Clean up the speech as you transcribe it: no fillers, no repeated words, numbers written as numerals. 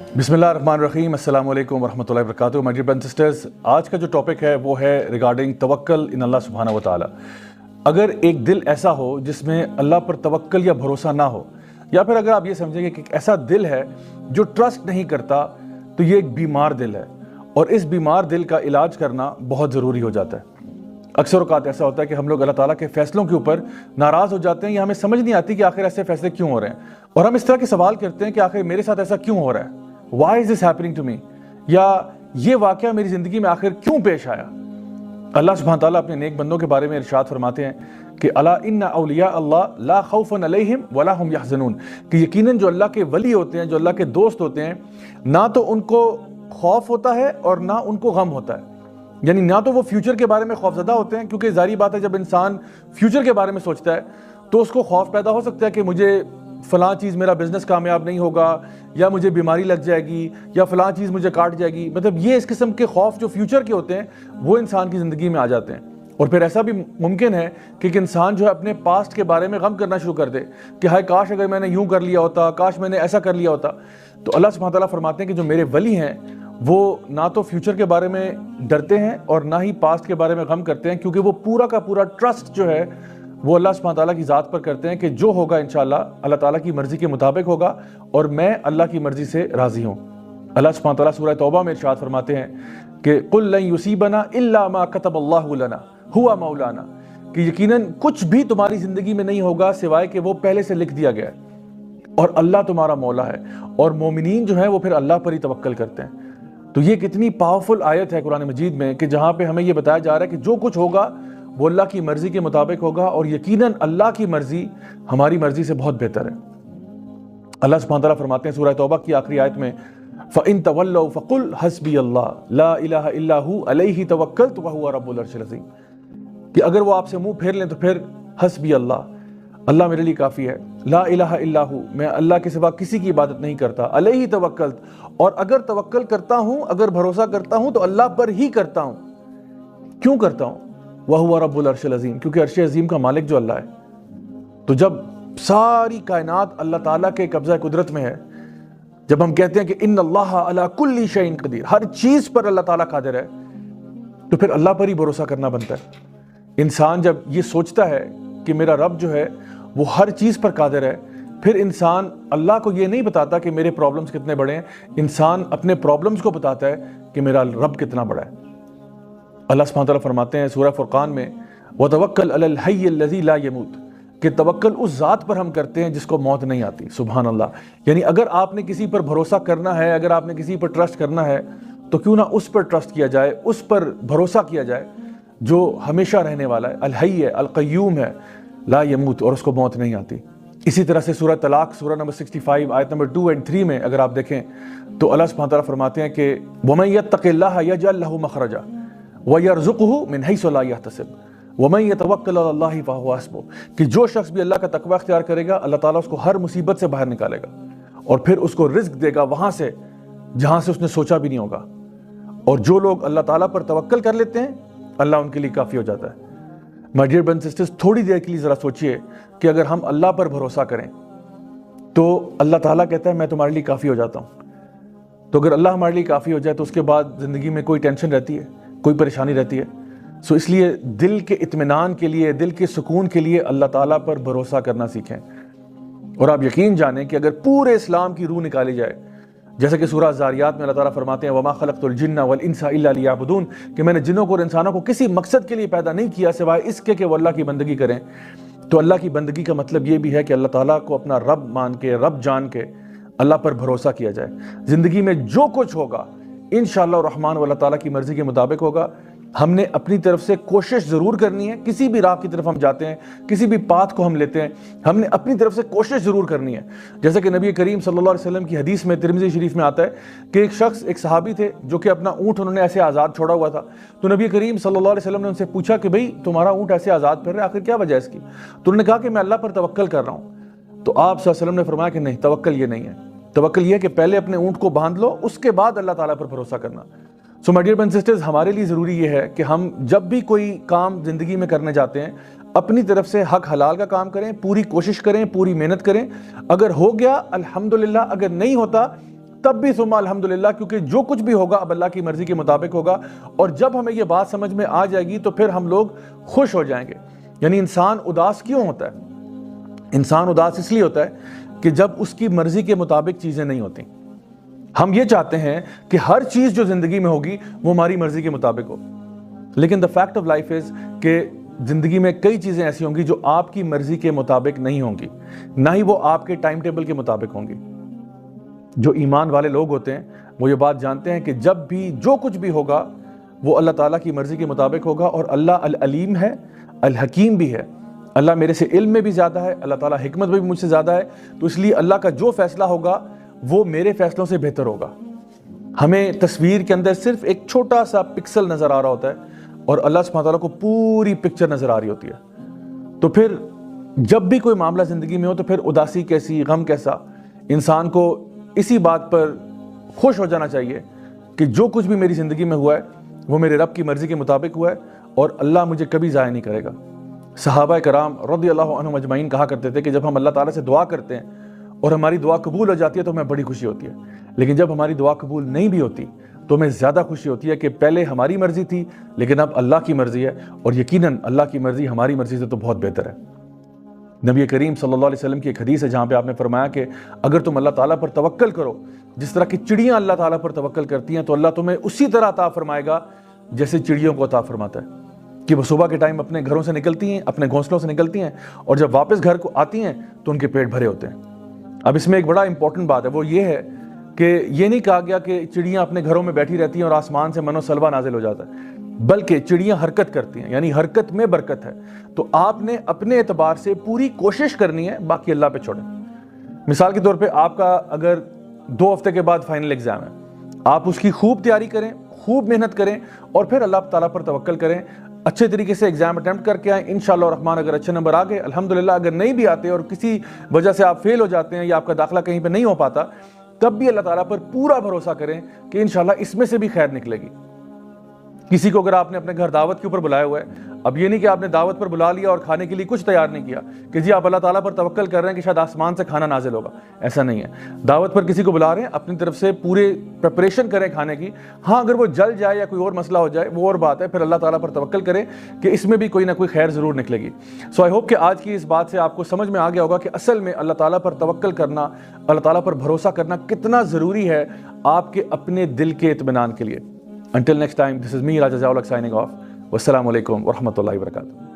बिस्मिल्लाहिर्रहमानिर्रहीम, अस्सलाम वालेकुम वरहमतुल्लाहि वबरकातुहू। माय डियर ब्रदर्स सिस्टर्स, आज का जो टॉपिक है वो है रिगार्डिंग तवक्कल इन अल्लाह सुब्हानहू व तआला। अगर एक दिल ऐसा हो जिसमें अल्लाह पर तवक्कल या भरोसा ना हो, या फिर अगर आप ये समझेंगे कि ऐसा दिल है जो ट्रस्ट नहीं करता, तो ये एक बीमार दिल है और इस बीमार दिल का इलाज करना बहुत ज़रूरी हो जाता है। अक्सर औक़ात ऐसा होता है कि हम लोग अल्लाह ताला के फ़ैसलों के ऊपर नाराज़ हो जाते हैं या हमें समझ नहीं आती कि आखिर ऐसे फ़ैसले क्यों हो रहे हैं, और हम इस तरह के सवाल करते हैं कि आखिर मेरे साथ ऐसा क्यों हो रहा है, Why is this happening to me? या ये वाक़या मेरी ज़िंदगी में आखिर क्यों पेश आया। अल्लाह सुब्हानहू तआला अपने नेक बंदों के बारे में इरशाद फरमाते हैं कि अला इन्ना औलिया अल्लाह ला खौफुन अलैहिम वला हुम यहज़नून, कि यकीनन जो अल्लाह के वली होते हैं, जो अल्लाह के दोस्त होते हैं, ना तो उनको खौफ होता है और ना उनको गम होता है। यानी ना तो वो फ्यूचर के बारे में खौफज़दा होते हैं, क्योंकि ज़ाहिर बात है जब इंसान फ्यूचर के बारे में सोचता है तो उसको खौफ पैदा हो सकता है कि मुझे फ़लाँ चीज़, मेरा बिज़नेस कामयाब नहीं होगा, या मुझे बीमारी लग जाएगी, या फ़लाँ चीज़ मुझे काट जाएगी। मतलब ये इस किस्म के खौफ जो फ्यूचर के होते हैं वो इंसान की ज़िंदगी में आ जाते हैं। और फिर ऐसा भी मुमकिन है कि एक इंसान जो है अपने पास्ट के बारे में गम करना शुरू कर दे कि हाय काश अगर मैंने यूँ कर लिया होता, काश मैंने ऐसा कर लिया होता। तो अल्लाह सुब्हानहू तआला फरमाते हैं कि जो मेरे वली हैं वो ना तो फ्यूचर के बारे में डरते हैं और ना ही पास्ट के बारे में गम करते हैं, क्योंकि वो पूरा का पूरा ट्रस्ट जो है वो अल्लाह सुब्हानहू तआला की ज़ात पर करते हैं कि जो होगा इंशाअल्लाह अल्लाह ताला की मर्ज़ी के मुताबिक होगा और मैं अल्लाह की मर्ज़ी से राज़ी हूँ। अल्लाह सुब्हानहू तआला सूरह तौबा में इरशाद फरमाते हैं कि कुल लन युसीबना इल्ला मा कतबल्लाहु लना हुवा मौलाना, कि यकीनन कुछ भी तुम्हारी ज़िंदगी में नहीं होगा सिवाय कि वो पहले से लिख दिया गया है और अल्लाह तुम्हारा मौला है। और मोमिनीन जो है वो फिर अल्लाह पर ही तवक्कल करते हैं। तो ये कितनी पावरफुल आयत है कुरान मजीद में कि जहाँ पर हमें ये बताया जा रहा है कि जो कुछ होगा वो अल्लाह की मर्ज़ी के मुताबिक होगा, और यकीनन अल्लाह की मर्ज़ी हमारी मर्ज़ी से बहुत बेहतर है। अल्लाह सुब्हानहू तआला फरमाते हैं सूरह तौबा की आखिरी आयत में, फ़इन तवल्लौ फ़कुल हस्बी अल्लाह ला इलाहा इल्ला हु अलैहि तवक्कलतु व हुवा रब्बुल अर्शिल अज़ीम, कि अगर वो आपसे मुंह फेर लें तो फिर हस्बी अल्लाह, अल्लाह मेरे लिए काफ़ी है, ला इलाहा इल्ला हु, मैं अल्लाह के सिवा किसी की इबादत नहीं करता, अलैहि तवक्कलत, और अगर तवक्कल करता हूँ, अगर भरोसा करता हूँ तो अल्लाह पर ही करता हूँ। क्यों करता हूँ? वह हुआ रब्बुल अर्शिल अज़ीम, क्योंकि अर्श अज़ीम का मालिक जो अल्लाह है। तो जब सारी कायनात अल्लाह ताला के कब्ज़ा कुदरत में है, जब हम कहते हैं कि इन्नल्लाह अला कुल्ली शैइन क़दीर, हर चीज़ पर अल्लाह ताला कादिर है, तो फिर अल्लाह पर ही भरोसा करना बनता है। इंसान जब ये सोचता है कि मेरा रब जो है वो हर चीज़ पर कादिर है, फिर इंसान अल्लाह को ये नहीं बताता कि मेरे प्रॉब्लम्स कितने बड़े हैं, इंसान अपने प्रॉब्लम्स को बताता है कि मेरा रब कितना बड़ा है। अल्लाह सुब्हानहू तआला फरमाते हैं सूरह फुरक़ान में, वतवक्कल अलल हय्यिल लज़ी ला यमूत, कि तवक्कल उस ज़ात पर हम करते हैं जिसको मौत नहीं आती। सुभान अल्लाह। यानी अगर आपने किसी पर भरोसा करना है, अगर आपने किसी पर ट्रस्ट करना है, तो क्यों ना उस पर ट्रस्ट किया जाए, उस पर भरोसा किया जाए जो हमेशा रहने वाला है, अल हय्य है, अल क़य्यूम है, ला यमूत, और उसको मौत नहीं आती। इसी तरह से सूरह तलाक सूरह नंबर 65 आयत नंबर 2 और 3 में अगर आप देखें तो अल्लाह सुब्हानहू तआला फरमाते हैं कि वमन यत्तक़िल्लाह यजअल लहू मख़रजा वयरज़ुक़हु मिन हैसु ला यहतसिब वमन यतवक्कल अलल्लाहि फ़हुवा हस्बुह, कि जो शख्स भी अल्लाह का तक़वा इख्तियार करेगा अल्लाह ताला उसको हर मुसीबत से बाहर निकालेगा और फिर उसको रिज़्क देगा वहाँ से जहाँ से उसने सोचा भी नहीं होगा। और जो लोग अल्लाह ताला पर तवक्कल कर लेते हैं अल्लाह उनके लिए काफ़ी हो जाता है। माय डियर ब्रदर्स सिस्टर्स, थोड़ी देर के लिए ज़रा सोचिए कि अगर हम अल्लाह पर भरोसा करें तो अल्लाह ताला कहता है मैं तुम्हारे लिए काफ़ी हो जाता हूँ। तो अगर अल्लाह हमारे लिए काफ़ी हो जाए तो उसके बाद ज़िंदगी में कोई टेंशन रहती है, कोई परेशानी रहती है? सो इसलिए दिल के इत्मीनान के लिए, दिल के सुकून के लिए अल्लाह ताला पर भरोसा करना सीखें। और आप यकीन जानें कि अगर पूरे इस्लाम की रूह निकाली जाए, जैसे कि सूरह ज़ारियात में अल्लाह ताला फरमाते हैं वमा खलक़तुल जिन्ना वल इंसा इल्ला लियअबुदून, कि मैंने जिन्नों को और इंसानों को किसी मकसद के लिए पैदा नहीं किया सिवाय इसके कि वो अल्लाह की बंदगी करें। तो अल्लाह की बंदगी का मतलब ये भी है कि अल्लाह ताला को अपना रब मान के, रब जान के अल्लाह पर भरोसा किया जाए। ज़िंदगी में जो कुछ होगा इंशाअल्लाह रहमान अल्लाह ताला की मर्ज़ी के मुताबिक होगा। हमने अपनी तरफ से कोशिश ज़रूर करनी है, किसी भी राह की तरफ हम जाते हैं, किसी भी पाथ को हम लेते हैं, हमने अपनी तरफ से कोशिश ज़रूर करनी है। जैसे कि नबी करीम सल्लल्लाहु अलैहि वसल्लम की हदीस में तिरमिज़ी शरीफ में आता है कि एक शख्स, एक सहाबी थे जो कि अपना ऊँट उन्होंने ऐसे आज़ाद छोड़ा हुआ था। तो नबी करीम सल्लल्लाहु अलैहि वसल्लम ने उनसे पूछा कि भाई तुम्हारा ऊँट ऐसे आज़ाद फिर रहा है, आखिर क्या वजह है इसकी? तो उन्होंने कहा कि मैं अल्लाह पर तवक्कल कर रहा हूँ। तो आप सल्लल्लाहु अलैहि वसल्लम ने फरमाया कि नहीं, तवक्कल ये नहीं है। तवक्कल ये है कि पहले अपने ऊँट को बांध लो, उसके बाद अल्लाह ताला पर भरोसा करना। So my dear brothers sisters, हमारे लिए ज़रूरी ये है कि हम जब भी कोई काम ज़िंदगी में करने जाते हैं अपनी तरफ से हक हलाल का काम करें, पूरी कोशिश करें, पूरी मेहनत करें। अगर हो गया अल्हम्दुलिल्लाह, अगर नहीं होता تب بھی ثم الحمدللہ، کیونکہ جو کچھ بھی ہوگا اب اللہ کی مرضی کے مطابق ہوگا، اور جب ہمیں یہ بات سمجھ میں آ جائے گی تو پھر ہم لوگ خوش ہو جائیں گے۔ یعنی انسان اداس کیوں ہوتا ہے؟ انسان اداس اس لیے ہوتا ہے کہ جب اس کی مرضی کے مطابق چیزیں نہیں ہوتی۔ ہم یہ چاہتے ہیں کہ ہر چیز جو زندگی میں ہوگی وہ ہماری مرضی کے مطابق ہو، لیکن the fact of life is کہ زندگی میں کئی چیزیں ایسی ہوں گی جو آپ کی مرضی کے مطابق نہیں ہوں گی، نہ ہی وہ آپ کے ٹائم ٹیبل کے مطابق ہوں گی۔ جو ایمان والے لوگ ہوتے ہیں وہ یہ بات جانتے ہیں کہ جب بھی جو کچھ بھی ہوگا وہ اللہ تعالیٰ کی مرضی کے مطابق ہوگا، اور اللہ العلیم ہے، الحکیم بھی ہے۔ اللہ میرے سے علم میں بھی زیادہ ہے، اللہ تعالیٰ حکمت میں بھی مجھ سے زیادہ ہے، تو اس لیے اللہ کا جو فیصلہ ہوگا وہ میرے فیصلوں سے بہتر ہوگا۔ ہمیں تصویر کے اندر صرف ایک چھوٹا سا پکسل نظر آ رہا ہوتا ہے، اور اللہ سبحانہ تعالیٰ کو پوری پکچر نظر آ رہی ہوتی ہے۔ تو پھر جب بھی کوئی معاملہ زندگی میں ہو تو پھر اداسی کیسی، غم کیسا؟ انسان کو اسی بات پر خوش ہو جانا چاہیے کہ جو کچھ بھی میری زندگی میں ہوا ہے وہ میرے رب کی مرضی کے مطابق ہوا ہے، اور اللہ مجھے کبھی ضائع نہیں کرے گا۔ صحابہ کرام رضی اللہ عنہم اجمعین کہا کرتے تھے کہ جب ہم اللہ تعالیٰ سے دعا کرتے ہیں اور ہماری دعا قبول ہو جاتی ہے تو ہمیں بڑی خوشی ہوتی ہے، لیکن جب ہماری دعا قبول نہیں بھی ہوتی تو ہمیں زیادہ خوشی ہوتی ہے کہ پہلے ہماری مرضی تھی لیکن اب اللہ کی مرضی ہے، اور یقیناً اللہ کی مرضی ہماری مرضی سے تو بہت بہتر ہے۔ نبی کریم صلی اللہ علیہ وسلم کی ایک حدیث ہے جہاں پہ آپ نے فرمایا کہ اگر تم اللہ تعالیٰ پر توکل کرو جس طرح کی چڑیاں اللہ تعالیٰ پر توکل کرتی ہیں تو اللہ تمہیں اسی طرح عطا فرمائے گا جیسے چڑیوں کو عطا فرماتا ہے، کہ وہ صبح کے ٹائم اپنے گھروں سے نکلتی ہیں، اپنے گھونسلوں سے نکلتی ہیں، اور جب واپس گھر کو آتی ہیں تو ان کے پیٹ بھرے ہوتے ہیں۔ اب اس میں ایک بڑا امپورٹنٹ بات ہے، وہ یہ ہے کہ یہ نہیں کہا گیا کہ چڑیاں اپنے گھروں میں بیٹھی رہتی ہیں اور آسمان سے من و سلوہ نازل ہو جاتا ہے، بلکہ چڑیاں حرکت کرتی ہیں، یعنی حرکت میں برکت ہے۔ تو آپ نے اپنے اعتبار سے پوری کوشش کرنی ہے، باقی اللہ پہ چھوڑیں۔ مثال کے طور پہ آپ کا اگر 2 ہفتے کے بعد فائنل ایگزام ہے، آپ اس کی خوب تیاری کریں، خوب محنت کریں، اور پھر اللہ تعالیٰ پر توکل کریں، اچھے طریقے سے ایگزام اٹیمپٹ کر کے آئیں۔ انشاءاللہ الرحمن اگر اچھے نمبر آ گئے الحمدللہ، اگر نہیں بھی آتے اور کسی وجہ سے آپ فیل ہو جاتے ہیں یا آپ کا داخلہ کہیں پہ نہیں ہو پاتا، تب بھی اللہ تعالیٰ پر پورا بھروسہ کریں کہ انشاءاللہ اس میں سے بھی خیر نکلے گی۔ کسی کو اگر آپ نے اپنے گھر دعوت کے اوپر بلایا ہوا ہے، اب یہ نہیں کہ آپ نے دعوت پر بلا لیا اور کھانے کے لیے کچھ تیار نہیں کیا کہ جی آپ اللہ تعالیٰ پر توکل کر رہے ہیں کہ شاید آسمان سے کھانا نازل ہوگا، ایسا نہیں ہے۔ دعوت پر کسی کو بلا رہے ہیں، اپنی طرف سے پورے پریپریشن کریں کھانے کی۔ ہاں اگر وہ جل جائے یا کوئی اور مسئلہ ہو جائے وہ اور بات ہے، پھر اللہ تعالیٰ پر توکل کریں کہ اس میں بھی کوئی نہ کوئی خیر ضرور نکلے گی۔ سو آئی ہوپ کہ آج کی اس بات سے آپ کو سمجھ میں آ گیا ہوگا کہ اصل میں اللہ تعالیٰ پر توکل کرنا، اللہ تعالیٰ پر بھروسہ کرنا کتنا ضروری ہے آپ کے اپنے دل کے اطمینان کے لیے۔ Until next time, this is me, Raja Zawlak, signing off. Wassalamu alaikum wa rahmatullahi wa barakatuh.